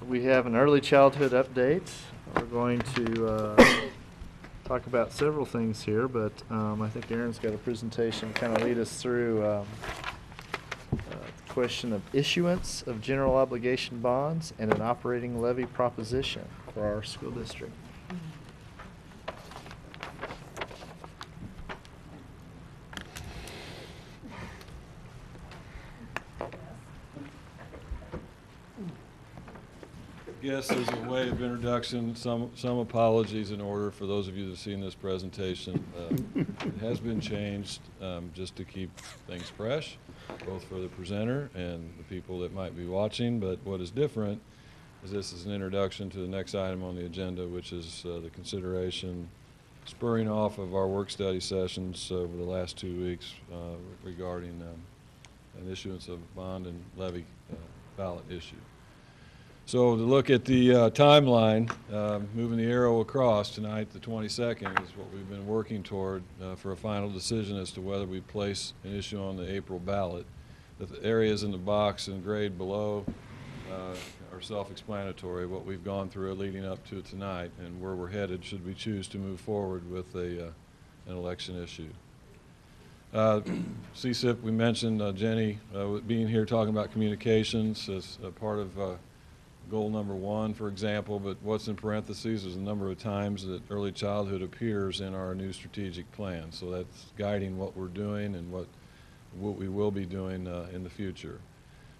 We have an early childhood update. We're going to talk about several things here, but I think Aaron's got a presentation to kind of lead us through the question of issuance of general obligation bonds and an operating levy proposition for our school district. Yes, as a way of introduction, some apologies in order for those of you that have seen this presentation. It has been changed just to keep things fresh, both for the presenter and the people that might be watching. But what is different is this is an introduction to the next item on the agenda, which is the consideration spurring off of our work study sessions over the last 2 weeks regarding an issuance of bond and levy ballot issue. So to look at the timeline, moving the arrow across tonight, the 22nd, is what we've been working toward for a final decision as to whether we place an issue on the April ballot. The areas in the box and grade below are self-explanatory, what we've gone through leading up to tonight and where we're headed should we choose to move forward with an election issue. CSIP, we mentioned Jenny being here talking about communications as a part of goal number 1, for example, but what's in parentheses is a number of times that early childhood appears in our new strategic plan. So that's guiding what we're doing and what we will be doing in the future.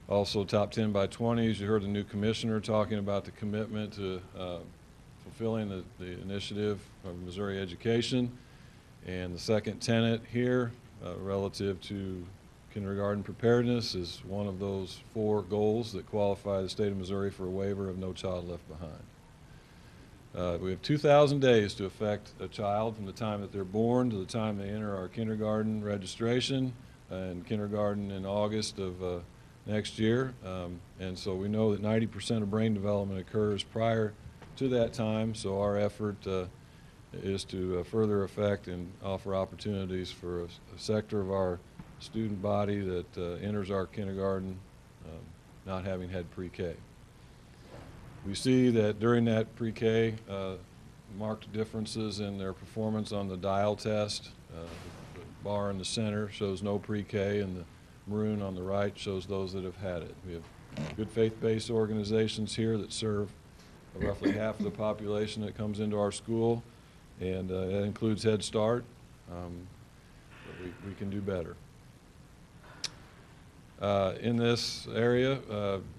Also, top 10 by 20s, you heard the new commissioner talking about the commitment to fulfilling the initiative of Missouri Education. And the second tenet here relative to kindergarten preparedness is one of those 4 goals that qualify the state of Missouri for a waiver of No Child Left Behind. We have 2,000 days to affect a child from the time that they're born to the time they enter our kindergarten registration, and kindergarten in August of next year. And so we know that 90% of brain development occurs prior to that time, so our effort is to further affect and offer opportunities for a sector of our student body that enters our kindergarten not having had pre-K. We see that during that pre-K, marked differences in their performance on the dial test. The bar in the center shows no pre-K, and the maroon on the right shows those that have had it. We have good faith-based organizations here that serve roughly half of the population that comes into our school, and that includes Head Start. But we can do better. In this area,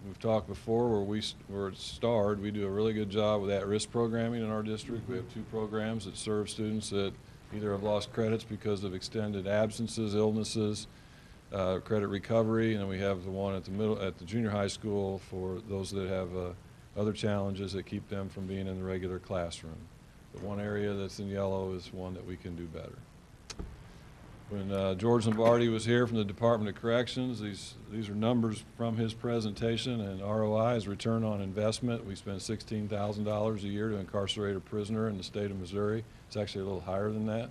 we've talked before where it's starred, we do a really good job with at-risk programming in our district. We have 2 programs that serve students that either have lost credits because of extended absences, illnesses, credit recovery, and then we have the one at the junior high school for those that have other challenges that keep them from being in the regular classroom. The one area that's in yellow is one that we can do better. When George Lombardi was here from the Department of Corrections, these are numbers from his presentation, and ROI is return on investment. We spend $16,000 a year to incarcerate a prisoner in the state of Missouri. It's actually a little higher than that.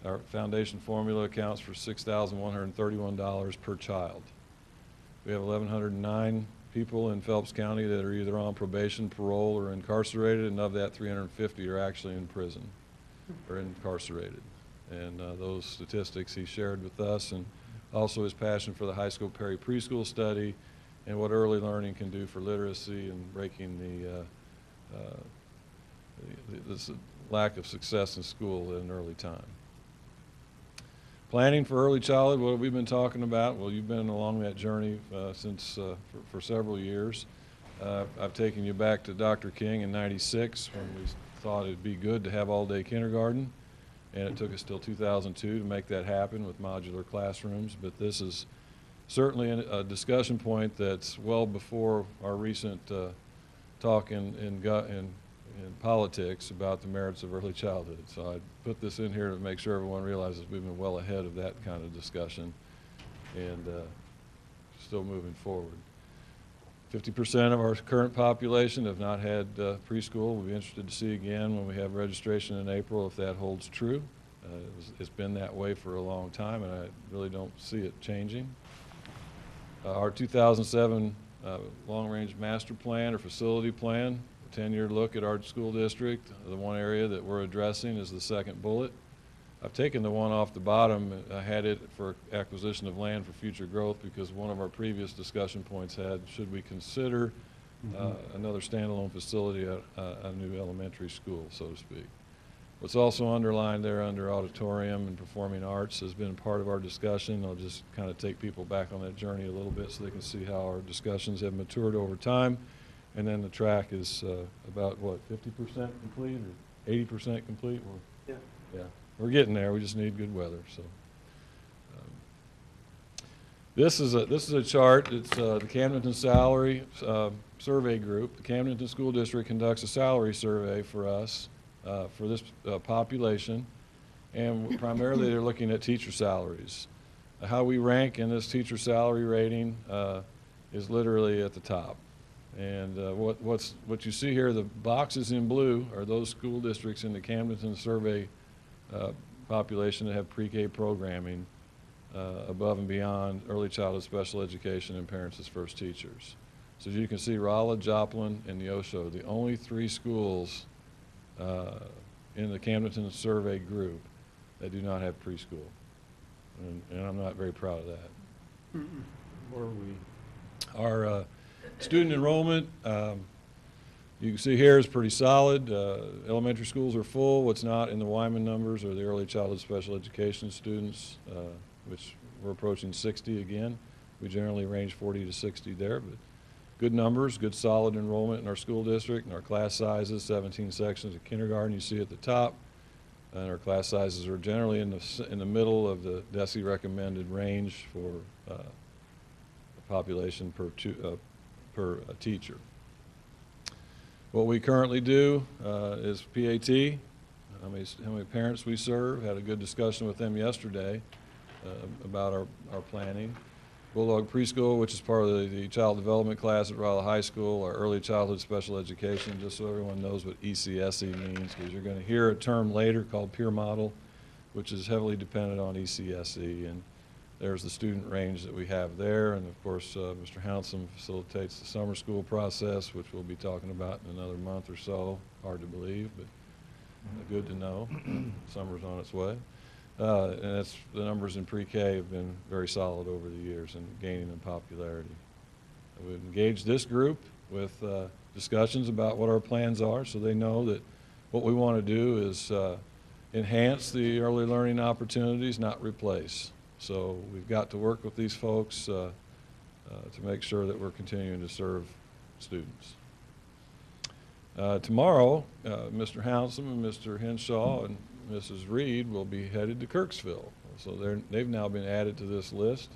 Our foundation formula accounts for $6,131 per child. We have 1,109 people in Phelps County that are either on probation, parole, or incarcerated, and of that, 350 are actually in prison or incarcerated. And those statistics he shared with us, and also his passion for the high school Perry preschool study and what early learning can do for literacy and breaking the lack of success in school at an early time. Planning for early childhood, what have we been talking about? Well, you've been along that journey for several years. I've taken you back to Dr. King in '96 when we thought it'd be good to have all-day kindergarten. And it took us till 2002 to make that happen with modular classrooms. But this is certainly a discussion point that's well before our recent talk in politics about the merits of early childhood. So I put this in here to make sure everyone realizes we've been well ahead of that kind of discussion and still moving forward. 50% of our current population have not had preschool. We'll be interested to see again when we have registration in April if that holds true. It's been that way for a long time, and I really don't see it changing. Our 2007 long-range master plan or facility plan, a 10-year look at our school district. The one area that we're addressing is the second bullet. I've taken the one off the bottom. I had it for acquisition of land for future growth because one of our previous discussion points had, should we consider another standalone facility at a new elementary school, so to speak. What's also underlined there under auditorium and performing arts has been part of our discussion. I'll just kind of take people back on that journey a little bit so they can see how our discussions have matured over time. And then the track is about, what, 50% complete or 80% complete? Yeah. Yeah, we're getting there. We just need good weather. So this is a chart. It's the Camdenton Salary Survey Group. The Camdenton School District conducts a salary survey for us. For this population, and primarily they're looking at teacher salaries. How we rank in this teacher salary rating is literally at the top. And what you see here, the boxes in blue are those school districts in the Camdenton survey population that have pre-K programming above and beyond early childhood special education and parents as first teachers. So as you can see, Rolla, Joplin, and Neosho, the only 3 schools in the Camdenton survey group that do not have preschool. And I'm not very proud of that. Our student enrollment, you can see here, is pretty solid. Elementary schools are full. What's not in the Wyman numbers are the early childhood special education students, which we're approaching 60 again. We generally range 40 to 60 there, but good numbers, good solid enrollment in our school district, and our class sizes, 17 sections of kindergarten you see at the top, and our class sizes are generally in the middle of the DESE recommended range for the population per teacher. What we currently do is PAT, how many parents we serve. Had a good discussion with them yesterday about our planning. Bulldog Preschool, which is part of the child development class at Rolla High School, our early childhood special education, just so everyone knows what ECSE means, because you're going to hear a term later called peer model, which is heavily dependent on ECSE, and there's the student range that we have there. And of course, Mr. Hounsome facilitates the summer school process, which we'll be talking about in another month or so. Hard to believe, but good to know. Summer's on its way. And the numbers in pre-K have been very solid over the years and gaining in popularity. We've engaged this group with discussions about what our plans are, so they know that what we want to do is enhance the early learning opportunities, not replace. So we've got to work with these folks to make sure that we're continuing to serve students. Tomorrow, Mr. Hounsome and Mr. Henshaw and Mrs. Reed will be headed to Kirksville. So they've now been added to this list.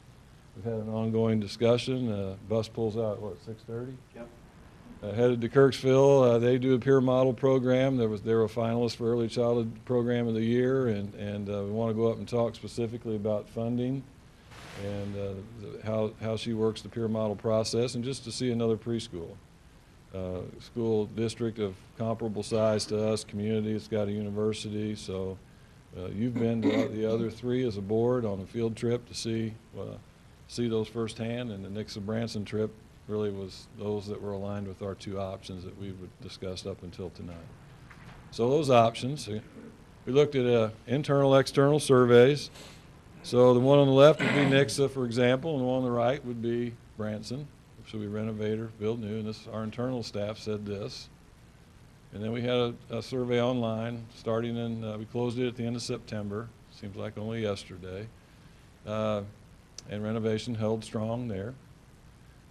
We've had an ongoing discussion. Bus pulls out at, what, 6:30? Yep. Headed to Kirksville. They do a peer model program. They were a finalist for Early Childhood Program of the Year, and we want to go up and talk specifically about funding and how she works the peer model process, and just to see another preschool. School district of comparable size to us, community, it's got a university, so you've been to the other 3 as a board on a field trip to see those firsthand, and the Nixa Branson trip really was those that were aligned with our 2 options that we've discussed up until tonight. So those options, we looked at internal, external surveys. So the one on the left would be Nixa, for example, and the one on the right would be Branson. Should we renovate or build new? And our internal staff said this. And then we had a survey online starting we closed it at the end of September. Seems like only yesterday. And renovation held strong there.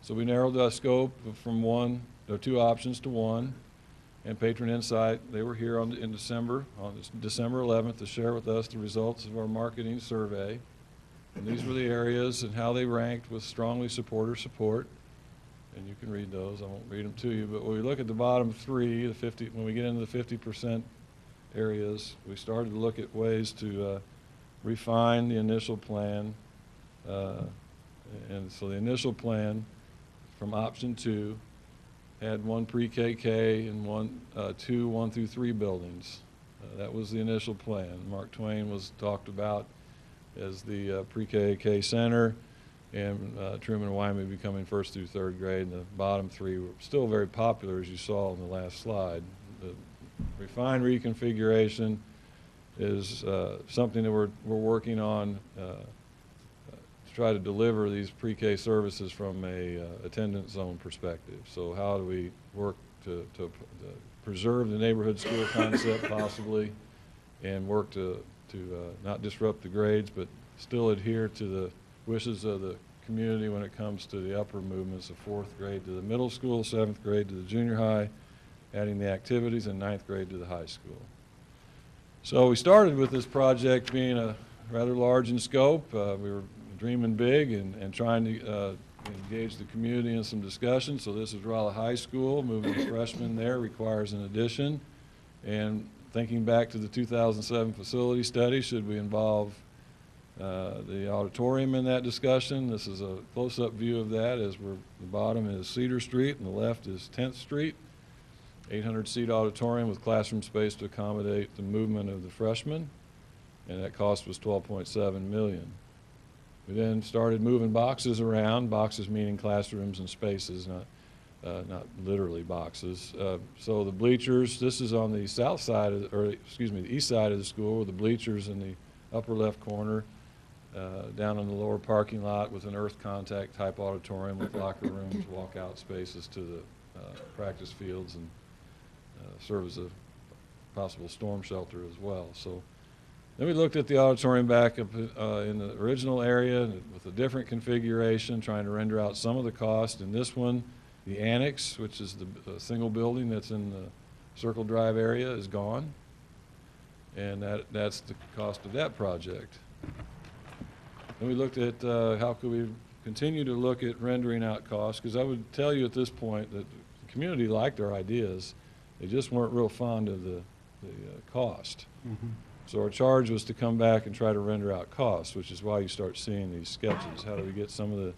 So we narrowed the scope from 2 options to 1. And Patron Insight, they were here in December, on December 11th, to share with us the results of our marketing survey. And these were the areas and how they ranked with strongly support or support. And you can read those. I won't read them to you. But when we look at the bottom 3, when we get into the 50% areas, we started to look at ways to refine the initial plan. And so the initial plan from option 2 had 1 pre-KK and 2 1 through 3 buildings. That was the initial plan. Mark Twain was talked about as the pre-KK center. and Truman and Wyoming becoming 1st through 3rd grade, and the bottom 3 were still very popular, as you saw in the last slide. The refined reconfiguration is something that we're working on to try to deliver these pre-K services from a attendance zone perspective. So how do we work to preserve the neighborhood school concept possibly, and work to not disrupt the grades, but still adhere to the wishes of the community when it comes to the upper movements of 4th grade to the middle school, 7th grade to the junior high, adding the activities, and 9th grade to the high school. So we started with this project being rather large in scope. We were dreaming big and trying to engage the community in some discussion. So this is Rolla High School. Moving a freshman there requires an addition. And thinking back to the 2007 facility study, should we involve the auditorium in that discussion? This is a close-up view of that, as the bottom is Cedar Street and the left is 10th Street. 800-seat auditorium with classroom space to accommodate the movement of the freshmen, and that cost was $12.7 million. We then started moving boxes around, boxes meaning classrooms and spaces, not literally boxes. So the bleachers, this is on the south side, the east side of the school, with the bleachers in the upper left corner, down in the lower parking lot with an earth contact type auditorium with locker rooms, walkout spaces to the practice fields, and serve as a possible storm shelter as well. So then we looked at the auditorium back up in the original area with a different configuration, trying to render out some of the cost. In this one, the annex, which is the single building that's in the Circle Drive area, is gone. And that's the cost of that project. Then we looked at how could we continue to look at rendering out costs, because I would tell you at this point that the community liked our ideas. They just weren't real fond of the cost. Mm-hmm. So our charge was to come back and try to render out costs, which is why you start seeing these sketches. How do we get some of the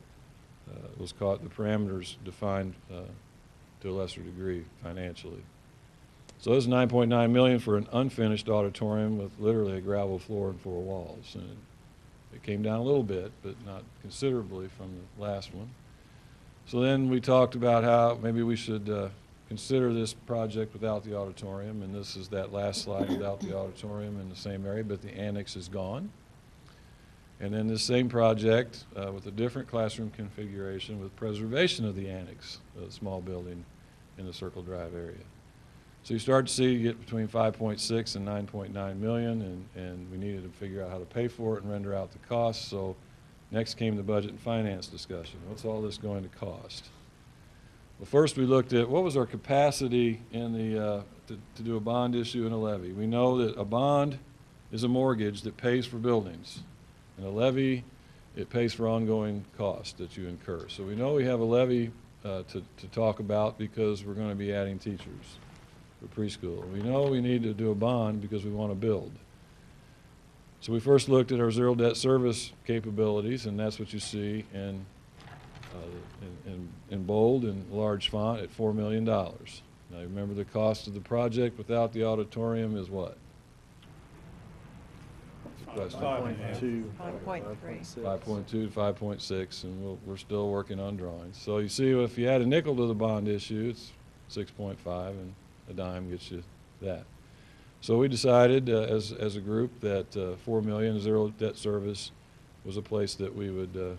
the parameters defined to a lesser degree financially? So this is $9.9 million for an unfinished auditorium with literally a gravel floor and 4 walls. And it came down a little bit, but not considerably from the last one. So then we talked about how maybe we should consider this project without the auditorium, and this is that last slide without the auditorium in the same area, but the annex is gone. And then this same project with a different classroom configuration with preservation of the annex, the small building in the Circle Drive area. So you start to see you get between 5.6 and 9.9 million, and we needed to figure out how to pay for it and render out the costs. So next came the budget and finance discussion. What's all this going to cost? Well, first we looked at what was our capacity in the to do a bond issue and a levy. We know that a bond is a mortgage that pays for buildings, and a levy, it pays for ongoing costs that you incur. So we know we have a levy to talk about because we're going to be adding teachers for preschool. We know we need to do a bond because we want to build. So we first looked at our zero debt service capabilities, and that's what you see in bold and large font at $4 million. Now remember, the cost of the project without the auditorium is what? 5.2. 5.3. 5.2 to 5.6, and we're still working on drawings. So you see, if you add a nickel to the bond issue, it's 6.5, and a dime gets you that. So we decided as a group that $4 million zero debt service was a place that we would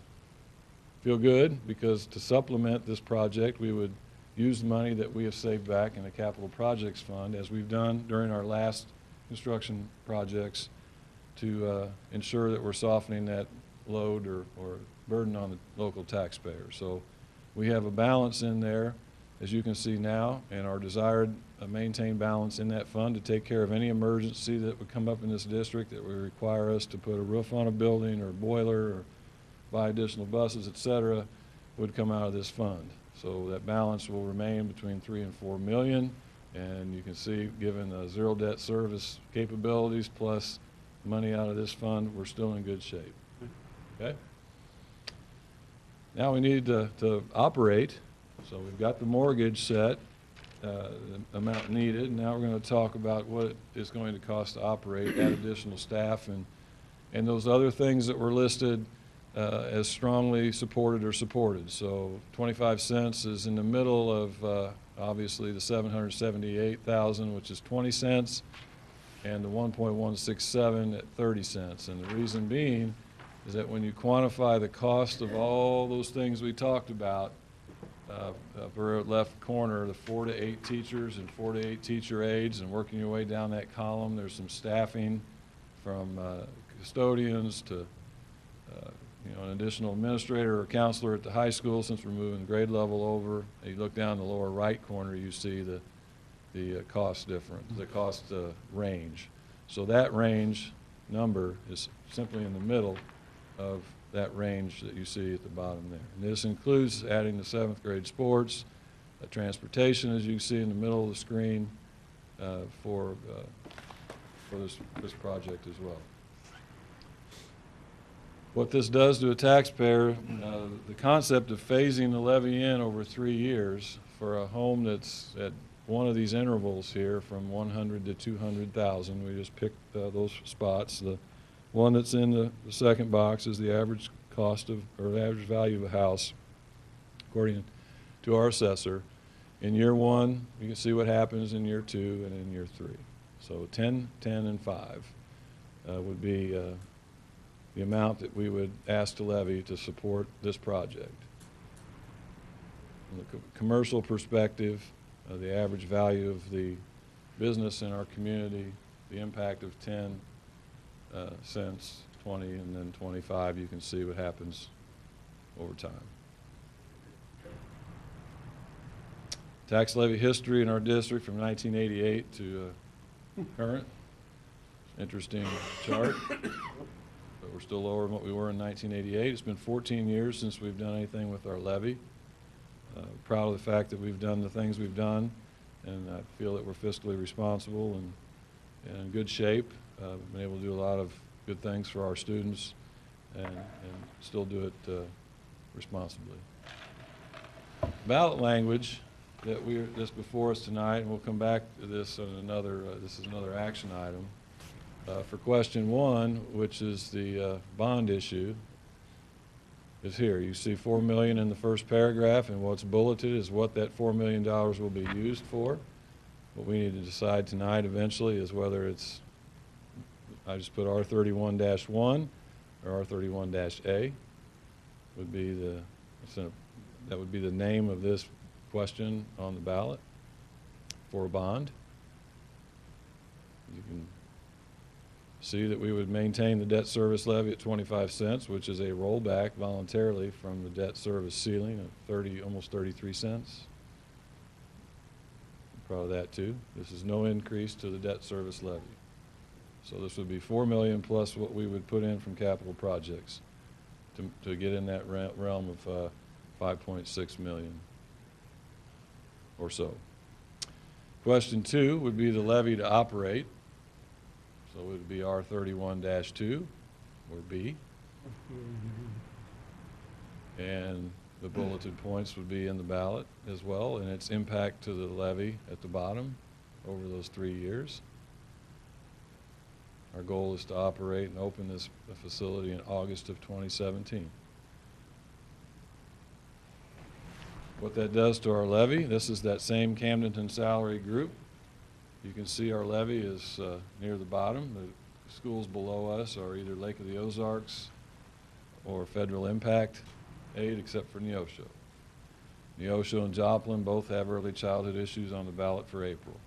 feel good, because to supplement this project, we would use the money that we have saved back in the capital projects fund, as we've done during our last construction projects, to ensure that we're softening that load or burden on the local taxpayer. So we have a balance in there, as you can see now, and our desired maintain balance in that fund to take care of any emergency that would come up in this district that would require us to put a roof on a building or a boiler or buy additional buses, et cetera, would come out of this fund. So that balance will remain between 3 and 4 million, and you can see, given the zero debt service capabilities plus money out of this fund, we're still in good shape. Okay? Now we need to operate. So we've got the mortgage set, the amount needed. Now we're going to talk about what it's going to cost to operate, add additional staff, and those other things that were listed as strongly supported or supported. So 25 cents is in the middle of obviously the 778,000, which is 20 cents, and the 1.167 at 30 cents. And the reason being is that when you quantify the cost of all those things we talked about, upper left corner, the 4 to 8 teachers and 4 to 8 teacher aides, and working your way down that column, there's some staffing from custodians to an additional administrator or counselor at the high school, since we're moving grade level over. You look down the lower right corner, you see the cost difference, the cost range. So that range number is simply in the middle of that range that you see at the bottom there. And this includes adding the 7th grade sports, transportation, as you can see in the middle of the screen, for this project as well. What this does to a taxpayer, the concept of phasing the levy in over 3 years for a home that's at one of these intervals here from 100 to 200,000, we just picked those spots. The one that's in the second box is the average cost of, or the average value of a house, according to our assessor. In year 1, you can see what happens in year 2 and in year 3. So 10, 10, and 5 would be the amount that we would ask to levy to support this project. From the commercial perspective, the average value of the business in our community, the impact of 10 cents, 20, and then 25, you can see what happens over time. Tax levy history in our district from 1988 to current. Interesting chart. But we're still lower than what we were in 1988. It's been 14 years since we've done anything with our levy. Proud of the fact that we've done the things we've done, and I feel that we're fiscally responsible and in good shape. We've been able to do a lot of good things for our students and still do it responsibly. Ballot language that's before us tonight, and we'll come back to this on another, this is another action item. For question 1, which is the bond issue, is here. You see $4 million in the first paragraph, and what's bulleted is what that $4 million will be used for. What we need to decide tonight eventually is whether it's, I just put R31-1 or R31-A would be that would be the name of this question on the ballot for a bond. You can see that we would maintain the debt service levy at 25 cents, which is a rollback voluntarily from the debt service ceiling of almost 33 cents. I'm proud of that too. This is no increase to the debt service levy. So this would be $4 million plus what we would put in from capital projects to get in that realm of 5.6 million or so. Question 2 would be the levy to operate. So it would be R31-2 or B. And the bulleted points would be in the ballot as well, and its impact to the levy at the bottom over those 3 years. Our goal is to operate and open this facility in August of 2017. What that does to our levy, this is that same Camdenton salary group. You can see our levy is near the bottom. The schools below us are either Lake of the Ozarks or federal impact aid, except for Neosho. Neosho and Joplin both have early childhood issues on the ballot for April.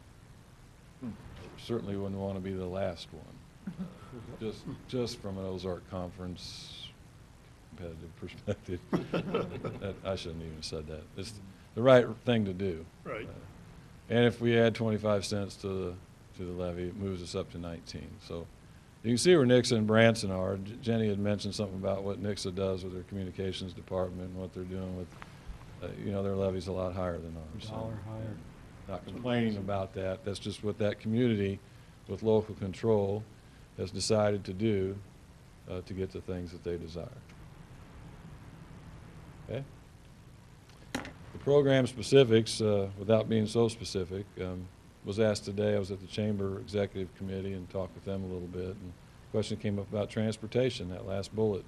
Certainly wouldn't want to be the last one, just from an Ozark Conference competitive perspective. I shouldn't even have said that. It's the right thing to do. Right. And if we add 25 cents to the levy, it moves us up to 19. So you can see where Nixa and Branson are. Jenny had mentioned something about what Nixa does with their communications department and what they're doing with, their levy's a lot higher than ours. $1 higher. Not complaining about that. That's just what that community with local control has decided to do to get the things that they desire. Okay? The program specifics, without being so specific, was asked today. I was at the Chamber Executive Committee and talked with them a little bit. And the question came up about transportation, that last bullet.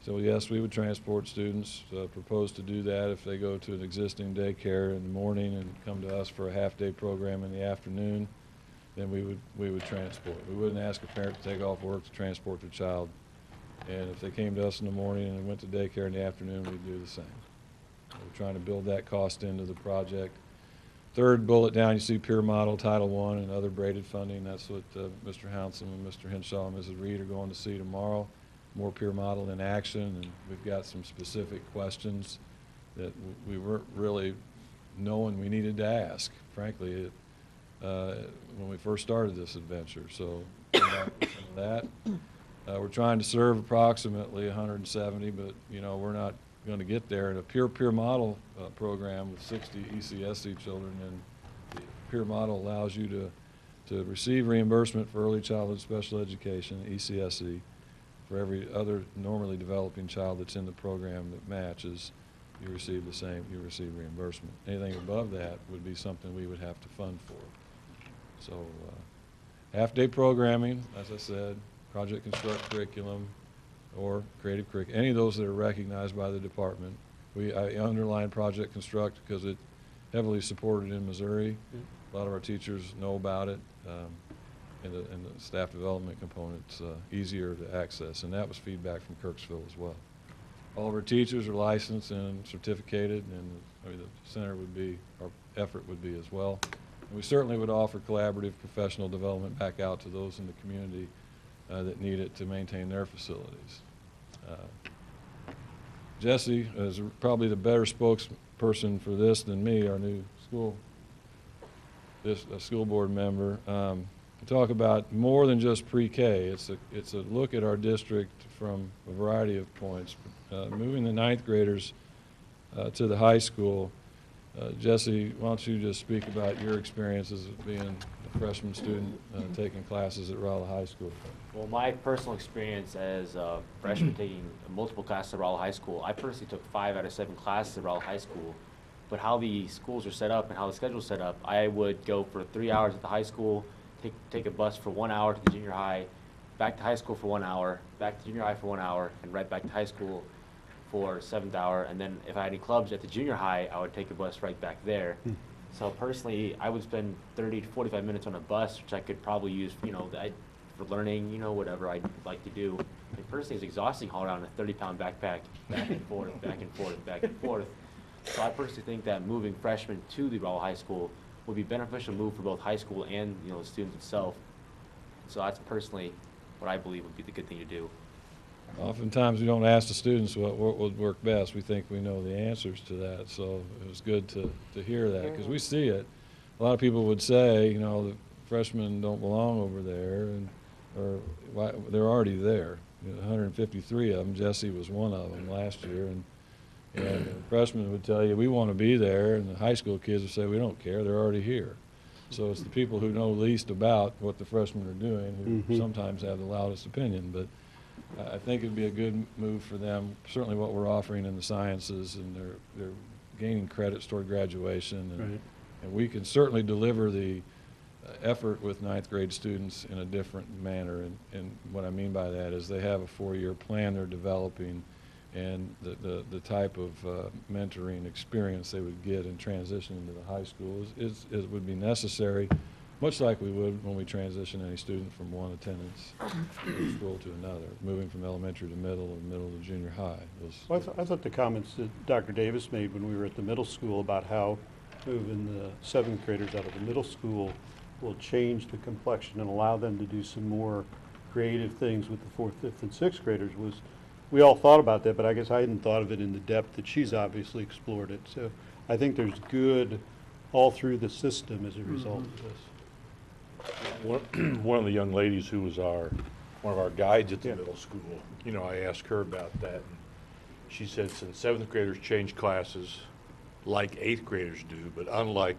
So yes, we would transport students, propose to do that if they go to an existing daycare in the morning and come to us for a half-day program in the afternoon, then we would transport. We wouldn't ask a parent to take off work to transport their child. And if they came to us in the morning and went to daycare in the afternoon, we'd do the same. We're trying to build that cost into the project. Third bullet down, you see peer model, Title I, and other braided funding. That's what Mr. Hounsom and Mr. Henshaw and Mrs. Reed are going to see tomorrow. More peer model in action, and we've got some specific questions that we weren't really knowing we needed to ask, frankly, when we first started this adventure. So come back with some of that. We're trying to serve approximately 170, but we're not going to get there. In a peer model program with 60 ECSC children, and the peer model allows you to receive reimbursement for early childhood special education, ECSC, for every other normally developing child that's in the program that matches. You receive the same, you receive reimbursement. Anything above that would be something we would have to fund for. So half-day programming, as I said, project construct curriculum, or creative curriculum, any of those that are recognized by the department. I underline project construct because it's heavily supported in Missouri. A lot of our teachers know about it. And the staff development component's easier to access, and that was feedback from Kirksville as well. All of our teachers are licensed and certificated, and the center would be, our effort would be as well. And we certainly would offer collaborative professional development back out to those in the community that need it to maintain their facilities. Jesse is probably the better spokesperson for this than me, our new school board member. Talk about more than just pre-K. It's a look at our district from a variety of points. Moving the ninth graders to the high school. Jesse, why don't you just speak about your experiences of being a freshman student taking classes at Rolla High School? Well, my personal experience as a freshman taking multiple classes at Rolla High School, I personally took 5 out of 7 classes at Rolla High School. But how the schools are set up and how the schedule is set up, I would go for 3 hours at the high school, take a bus for 1 hour to the junior high, back to high school for 1 hour, back to junior high for 1 hour, and right back to high school for 7th hour. And then if I had any clubs at the junior high, I would take a bus right back there. So personally, I would spend 30 to 45 minutes on a bus, which I could probably use, for learning, whatever I'd like to do. And personally, it's exhausting hauling around a 30-pound backpack back and forth, back and forth, back and forth. So I personally think that moving freshmen to the Rolla High School would be beneficial move for both high school and the students itself. So that's personally what I believe would be the good thing to do. Oftentimes we don't ask the students what would work best. We think we know the answers to that. So it was good to hear that, because we see it. A lot of people would say, the freshmen don't belong over there, or why, they're already there. 153 of them. Jesse was one of them last year, and the freshmen would tell you, we want to be there, and the high school kids would say, we don't care, they're already here. So it's the people who know least about what the freshmen are doing who sometimes have the loudest opinion. But I think it'd be a good move for them, certainly what we're offering in the sciences, and they're gaining credits toward graduation. And we can certainly deliver the effort with ninth grade students in a different manner. And what I mean by that is they have a 4-year plan they're developing, and the type of mentoring experience they would get in transitioning to the high school would be necessary, much like we would when we transition any student from one attendance school to another, moving from elementary to middle and middle to junior high. Well, I thought the comments that Dr. Davis made when we were at the middle school about how moving the 7th graders out of the middle school will change the complexion and allow them to do some more creative things with the 4th, 5th, and 6th graders was, we all thought about that, but I guess I hadn't thought of it in the depth that she's obviously explored it. So I think there's good all through the system as a result of this. One of the young ladies who was one of our guides at the middle school, I asked her about that, and she said since 7th graders change classes like 8th graders do, but unlike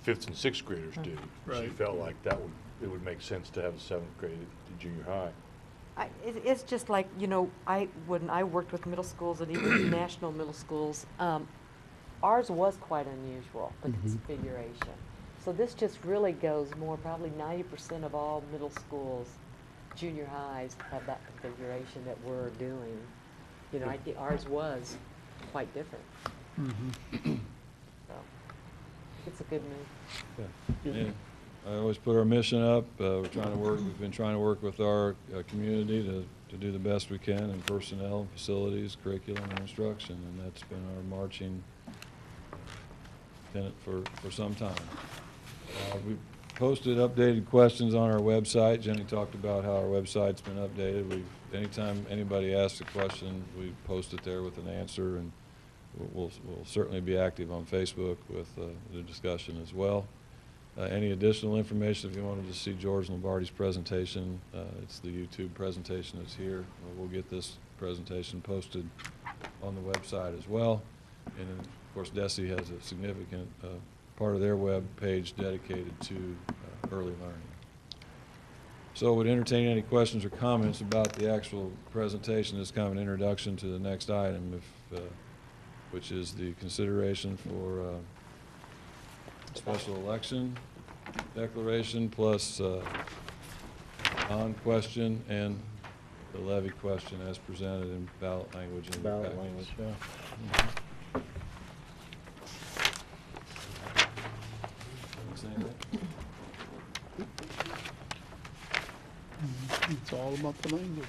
5th and 6th graders do, she felt like it would make sense to have a 7th grade at the junior high. It's just like, when I worked with middle schools and even national middle schools, ours was quite unusual, the configuration. So this just really goes more, probably 90% of all middle schools, junior highs have that configuration that we're doing. You know, I think ours was quite different. So, it's a good move. Yeah. I always put our mission up. We've been trying to work with our community to do the best we can in personnel, facilities, curriculum, and instruction, and that's been our marching tenet for some time. We posted updated questions on our website. Jenny talked about how our website's been updated. Anytime anybody asks a question, we post it there with an answer, and we'll certainly be active on Facebook with the discussion as well. Any additional information, if you wanted to see George Lombardi's presentation, it's the YouTube presentation that's here. We'll get this presentation posted on the website as well. And then, of course, DESE has a significant part of their web page dedicated to early learning. So would entertain any questions or comments about the actual presentation. This is kind of an introduction to the next item, which is the consideration for special election declaration plus question and the levy question as presented in ballot language in the Ballot package. language, yeah. Say anything? It's all about the language.